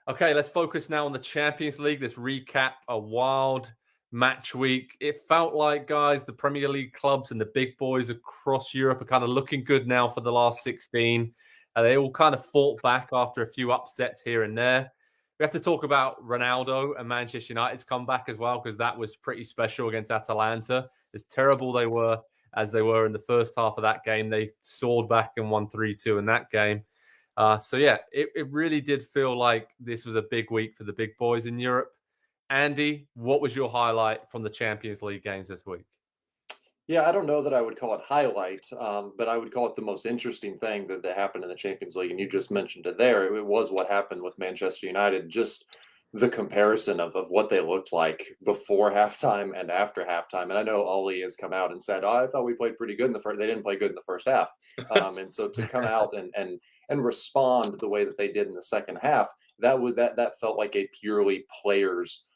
Okay, let's focus now on the Champions League. Let's recap a wild match week. It felt like, guys, the Premier League clubs and the big boys across Europe are kind of looking good now for the last 16. They all kind of fought back after a few upsets here and there. We have to talk about Ronaldo and Manchester United's comeback as well, because that was pretty special against Atalanta. As terrible they were as they were in the first half of that game, they soared back and won 3-2 in that game. It really did feel like this was a big week for the big boys in Europe. Andy, what was your highlight from the Champions League games this week? Yeah, I don't know that I would call it highlight, but I would call it the most interesting thing that happened in the Champions League. And you just mentioned it there. It was what happened with Manchester United, just the comparison of what they looked like before halftime and after halftime. And I know Ollie has come out and said, "Oh, I thought we played pretty good in the first." They didn't play good in the first half, and so to come out and respond the way that they did in the second half, that felt like a purely players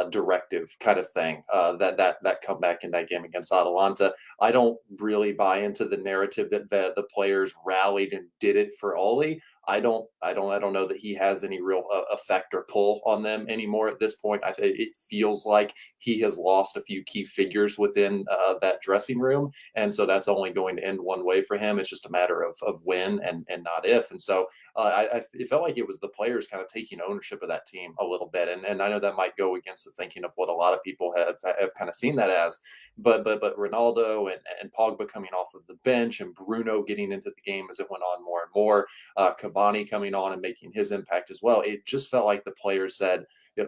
directive kind of thing. That comeback in that game against Atalanta, I don't really buy into the narrative that the players rallied and did it for Oli. I don't know that he has any real effect or pull on them anymore at this point. It feels like he has lost a few key figures within that dressing room, and so that's only going to end one way for him. It's just a matter of when and not if. And so it felt like it was the players kind of taking ownership of that team a little bit, and I know that might go against the thinking of what a lot of people have kind of seen that as, but Ronaldo and Pogba coming off of the bench and Bruno getting into the game as it went on more and more. Cavani coming on and making his impact as well. It just felt like the players said,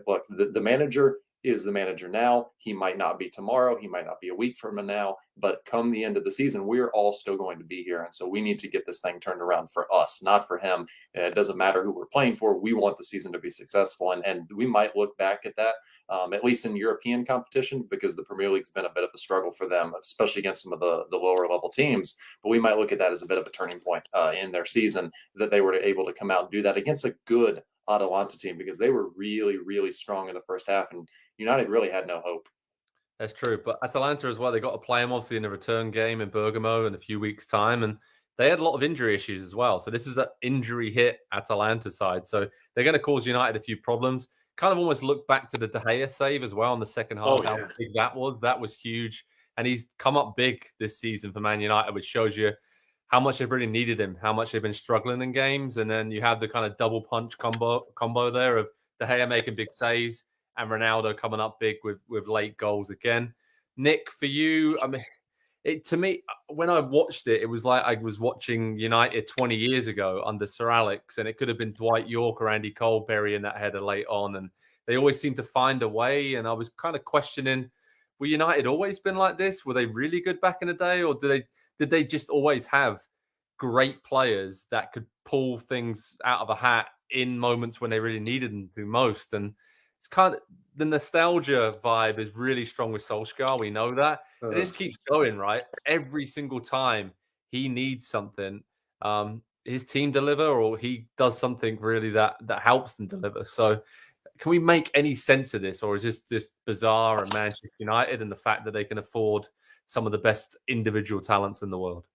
look, the manager is the manager now. He might not be tomorrow. He might not be a week from now. But come the end of the season, we're all still going to be here. And so we need to get this thing turned around for us, not for him. It doesn't matter who we're playing for. We want the season to be successful. And we might look back at that, at least in European competition, because the Premier League's been a bit of a struggle for them, especially against some of the lower level teams. But we might look at that as a bit of a turning point in their season, that they were able to come out and do that against a good Atalanta team, because they were really, really strong in the first half, and United really had no hope. That's true. But Atalanta as well, they got to play them obviously in the return game in Bergamo in a few weeks' time. And they had a lot of injury issues as well. So this is the injury hit Atalanta side. So they're going to cause United a few problems. Kind of almost look back to the De Gea save as well in the second half, how big that was. That was huge. And he's come up big this season for Man United, which shows you how much they've really needed him, how much they've been struggling in games. And then you have the kind of double punch combo there of De Gea making big saves and Ronaldo coming up big with late goals again. Nick, for you, I mean, to me, when I watched it, it was like I was watching United 20 years ago under Sir Alex, and it could have been Dwight Yorke or Andy Cole burying that header late on, and they always seem to find a way. And I was kind of questioning, were United always been like this? Were they really good back in the day, or did they just always have great players that could pull things out of a hat in moments when they really needed them to most? And it's kind of the nostalgia vibe is really strong with Solskjær. We know that. It just keeps going, right? Every single time he needs something, his team deliver, or he does something really that helps them deliver. So can we make any sense of this, or is this just bizarre and Manchester United and the fact that they can afford some of the best individual talents in the world?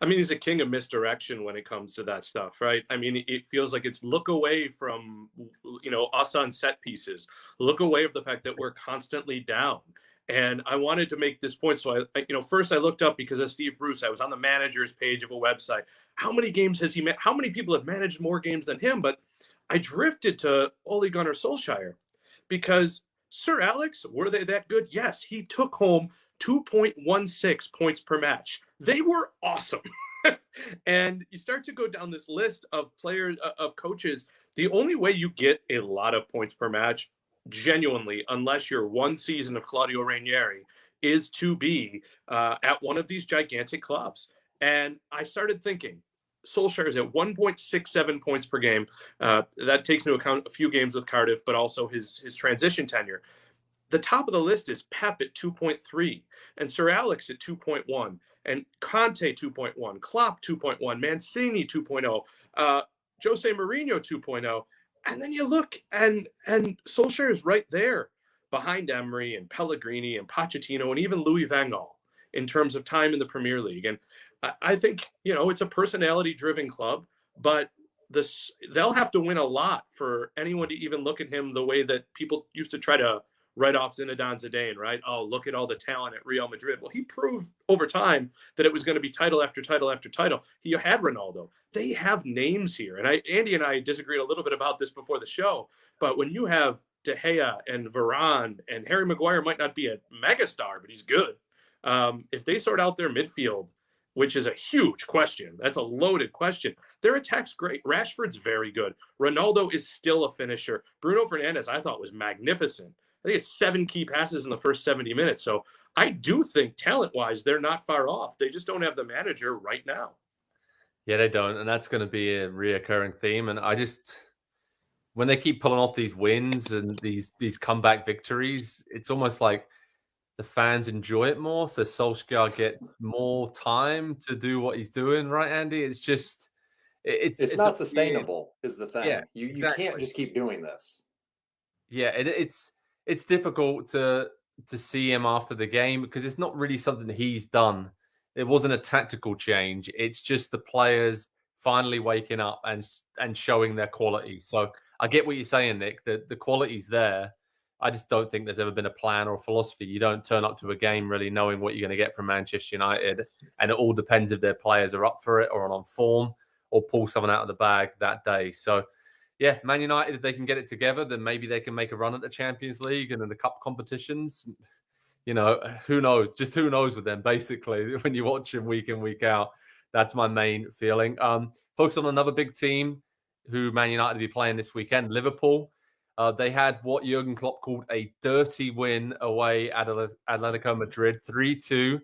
I mean, he's a king of misdirection when it comes to that stuff, right? I mean, it feels like it's look away from, us on set pieces. Look away from the fact that we're constantly down. And I wanted to make this point. So first I looked up, because of Steve Bruce, I was on the manager's page of a website. How many games has he met? How many people have managed more games than him? But I drifted to Ole Gunnar Solskjær, because Sir Alex, were they that good? Yes, he took home 2.16 points per match. They were awesome. And you start to go down this list of players, of coaches. The only way you get a lot of points per match, genuinely, unless you're one season of Claudio Ranieri, is to be at one of these gigantic clubs. And I started thinking, Solskjær is at 1.67 points per game. That takes into account a few games with Cardiff, but also his transition tenure. The top of the list is Pep at 2.3, and Sir Alex at 2.1, and Conte 2.1, Klopp 2.1, Mancini 2.0, Jose Mourinho 2.0. And then you look, and Solskjær is right there behind Emery and Pellegrini and Pochettino and even Louis van Gaal in terms of time in the Premier League. And I think, it's a personality-driven club, but they'll have to win a lot for anyone to even look at him the way that people used to try to write off Zinedine Zidane, right? Oh, look at all the talent at Real Madrid. Well, he proved over time that it was going to be title after title after title. He had Ronaldo. They have names here. And Andy and I disagreed a little bit about this before the show, but when you have De Gea and Varane, and Harry Maguire might not be a megastar, but he's good. If they sort out their midfield, which is a huge question, that's a loaded question. Their attack's great. Rashford's very good. Ronaldo is still a finisher. Bruno Fernandes, I thought, was magnificent. I think it's 7 key passes in the first 70 minutes. So I do think talent-wise, they're not far off. They just don't have the manager right now. Yeah, they don't. And that's going to be a reoccurring theme. And when they keep pulling off these wins and these comeback victories, it's almost like the fans enjoy it more. So Solskjær gets more time to do what he's doing, right, Andy? It's just... It's not sustainable, is the thing. Yeah, you exactly. Can't just keep doing this. Yeah, it's difficult to see him after the game because it's not really something that he's done. It wasn't a tactical change. It's just the players finally waking up and showing their quality. So I get what you're saying, Nick. The quality's there. I just don't think there's ever been a plan or a philosophy. You don't turn up to a game really knowing what you're going to get from Manchester United, and it all depends if their players are up for it or on form or pull someone out of the bag that day. So, yeah, Man United, if they can get it together, then maybe they can make a run at the Champions League and in the cup competitions. You know, who knows? Just who knows with them, basically, when you watch them week in, week out. That's my main feeling. Focus on another big team who Man United will be playing this weekend, Liverpool. They had what Jurgen Klopp called a dirty win away at Atletico Madrid, 3-2.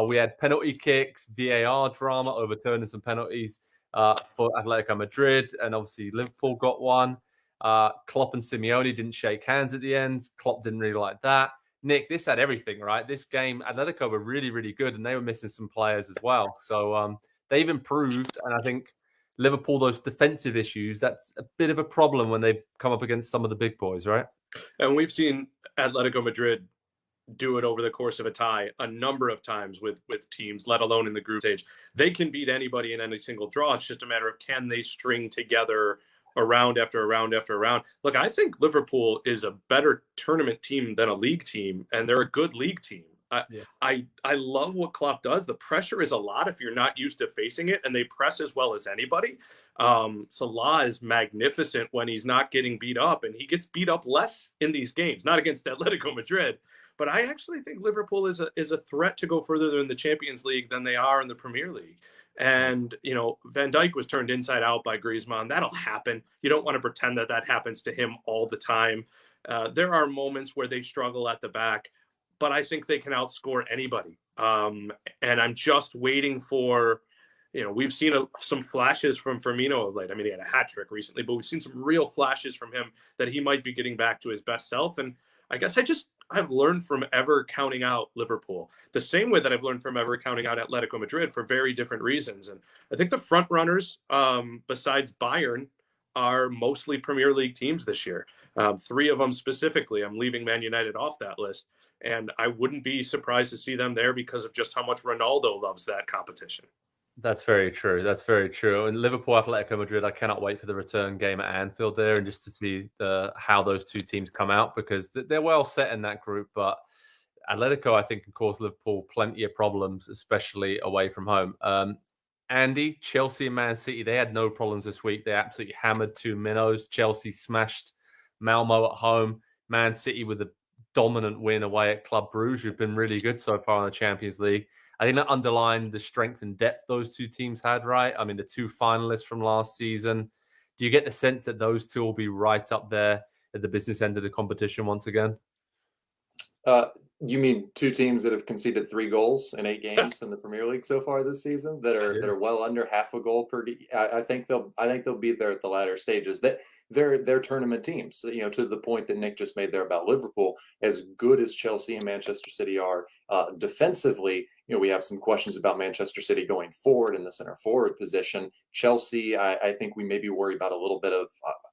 We had penalty kicks, VAR drama, overturning some penalties for Atletico Madrid, and obviously Liverpool got one. Klopp and Simeone didn't shake hands at the end. Klopp didn't really like that. Nick, this had everything, right? This game, Atletico were really, really good, and they were missing some players as well. So they've improved, and I think Liverpool, those defensive issues, that's a bit of a problem when they come up against some of the big boys, right? And we've seen Atletico Madrid do it over the course of a tie a number of times with teams, let alone in the group stage. They can beat anybody in any single draw. It's just a matter of can they string together a round after a round after a round. Look, I think Liverpool is a better tournament team than a league team, and they're a good league team. I love what Klopp does. The pressure is a lot if you're not used to facing it, and they press as well as anybody. Salah is magnificent when he's not getting beat up, and he gets beat up less in these games, not against Atletico Madrid. But I actually think Liverpool is a threat to go further in the Champions League than they are in the Premier League. And, you know, Van Dijk was turned inside out by Griezmann. That'll happen. You don't want to pretend that happens to him all the time. There are moments where they struggle at the back, but I think they can outscore anybody. And I'm just waiting for, you know, we've seen some flashes from Firmino of late. I mean, he had a hat trick recently, but we've seen some real flashes from him that he might be getting back to his best self. And I guess I've learned from ever counting out Liverpool the same way that I've learned from ever counting out Atletico Madrid for very different reasons. And I think the front runners, besides Bayern, are mostly Premier League teams this year. 3 of them specifically. I'm leaving Man United off that list. And I wouldn't be surprised to see them there because of just how much Ronaldo loves that competition. That's very true. That's very true. And Liverpool, Atletico Madrid, I cannot wait for the return game at Anfield there and just to see how those two teams come out because they're well set in that group. But Atletico, I think, can cause Liverpool plenty of problems, especially away from home. Andy, Chelsea and Man City, they had no problems this week. They absolutely hammered 2 minnows. Chelsea smashed Malmo at home. Man City with a dominant win away at Club Brugge, who've been really good so far in the Champions League. I think that underlined the strength and depth those two teams had, right? I mean, the 2 finalists from last season. Do you get the sense that those two will be right up there at the business end of the competition once again? You mean 2 teams that have conceded 3 goals in 8 games in the Premier League so far this season that are well under half a goal per. I think they'll be there at the latter stages. That they're tournament teams. You know, to the point that Nick just made there about Liverpool, as good as Chelsea and Manchester City are defensively, you know, we have some questions about Manchester City going forward in the center forward position. Chelsea, I think we maybe worry about a little bit of.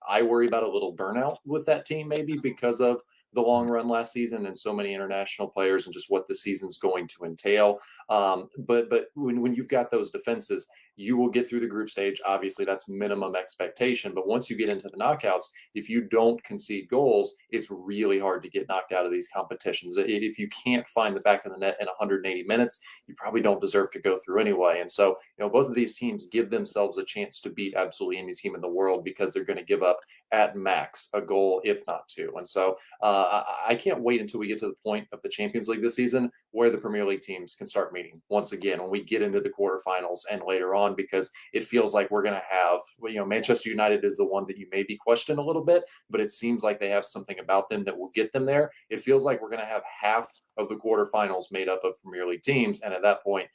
I worry about a little burnout with that team, maybe because of the long run last season and so many international players and just what the season's going to entail. But when you've got those defenses, you will get through the group stage. Obviously, that's minimum expectation. But once you get into the knockouts, if you don't concede goals, it's really hard to get knocked out of these competitions. If you can't find the back of the net in 180 minutes, you probably don't deserve to go through anyway. And so, both of these teams give themselves a chance to beat absolutely any team in the world because they're going to give up at max a goal, if not two. And so I can't wait until we get to the point of the Champions League this season where the Premier League teams can start meeting once again when we get into the quarterfinals and later on, because it feels like we're going to have, Manchester United is the one that you maybe question a little bit, but it seems like they have something about them that will get them there. It feels like we're going to have half of the quarterfinals made up of Premier League teams. And at that point,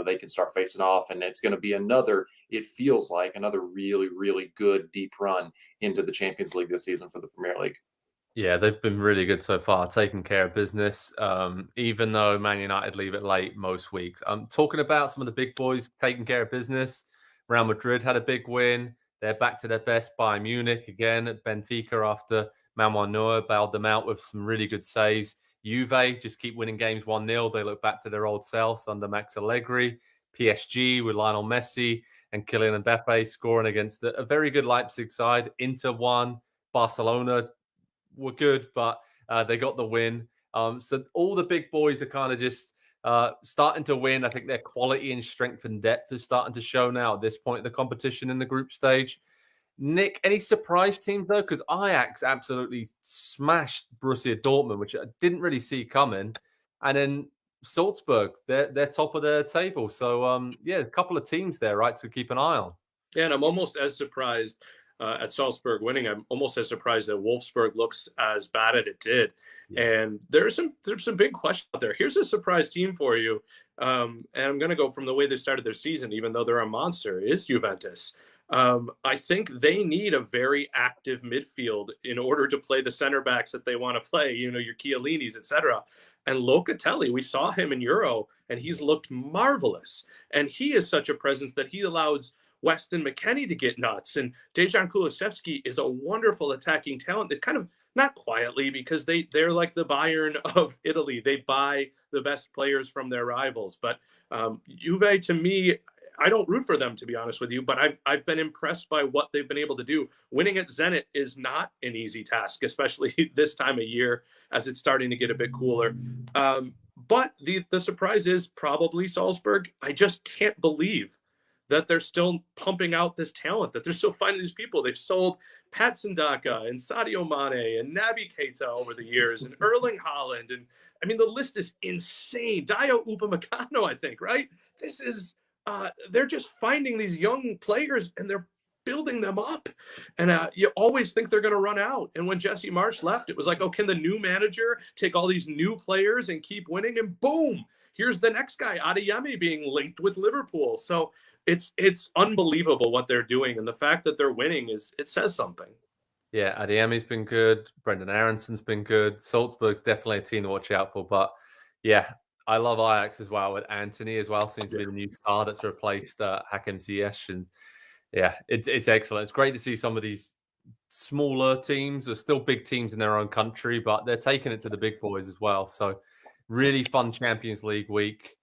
they can start facing off, and it's going to be it feels like another really, really good deep run into the Champions League this season for the Premier League. Yeah, they've been really good so far, taking care of business, even though Man United leave it late most weeks. Talking about some of the big boys taking care of business, Real Madrid had a big win. They're back to their best. Bayern Munich again at Benfica after Manuel Neuer bailed them out with some really good saves. Juve just keep winning games 1-0. They look back to their old selves under Max Allegri. PSG with Lionel Messi and Kylian Mbappe scoring against a very good Leipzig side. Inter won. Barcelona were good, but they got the win. So all the big boys are kind of just starting to win. I think their quality and strength and depth is starting to show now at this point in the competition in the group stage. Nick, any surprise teams though? Because Ajax absolutely smashed Borussia Dortmund, which I didn't really see coming. And then Salzburg, they're top of their table. So a couple of teams there, right, to keep an eye on. Yeah, and I'm almost as surprised at Salzburg winning. I'm almost as surprised that Wolfsburg looks as bad as it did. Yeah. And there's some big questions out there. Here's a surprise team for you. And I'm going to go from the way they started their season, even though they're a monster, is Juventus. I think they need a very active midfield in order to play the center backs that they want to play, your Chiellini's, etc. And Locatelli, we saw him in Euro, and he's looked marvelous. And he is such a presence that he allows Weston McKennie to get nuts. And Dejan Kulusevski is a wonderful attacking talent. They've kind of, not quietly, because they're like the Bayern of Italy. They buy the best players from their rivals. But Juve, to me, I don't root for them, to be honest with you, but I've been impressed by what they've been able to do. Winning at Zenit is not an easy task, especially this time of year as it's starting to get a bit cooler. But the surprise is probably Salzburg. I just can't believe that they're still pumping out this talent, that they're still finding these people. They've sold Patson Daka and Sadio Mane and Naby Keita over the years and Erling Haaland. And I mean, the list is insane. Dayo Upamecano, I think, right? This is... they're just finding these young players and they're building them up. And you always think they're going to run out. And when Jesse Marsch left, it was like, oh, can the new manager take all these new players and keep winning? And boom, here's the next guy, Adeyemi, being linked with Liverpool. So it's unbelievable what they're doing. And the fact that they're winning it says something. Yeah, Adeyemi's been good. Brendan Aronson's been good. Salzburg's definitely a team to watch out for. But yeah, I love Ajax as well, with Anthony as well. Seems to be the new star that's replaced Hakim Ziyech. And yeah, it's excellent. It's great to see some of these smaller teams. They're still big teams in their own country, but they're taking it to the big boys as well. So really fun Champions League week.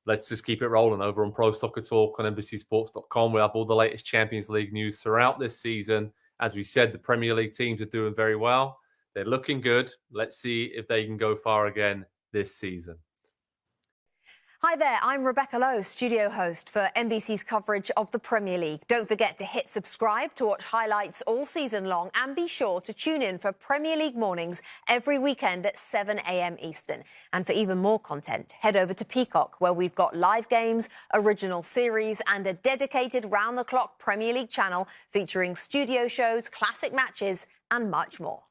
Let's just keep it rolling over on Pro Soccer Talk on NBCSports.com. We have all the latest Champions League news throughout this season. As we said, the Premier League teams are doing very well. They're looking good. Let's see if they can go far again this season. Hi there, I'm Rebecca Lowe, studio host for NBC's coverage of the Premier League. Don't forget to hit subscribe to watch highlights all season long, and be sure to tune in for Premier League mornings every weekend at 7 a.m. Eastern. And for even more content, head over to Peacock, where we've got live games, original series, and a dedicated round-the-clock Premier League channel featuring studio shows, classic matches, and much more.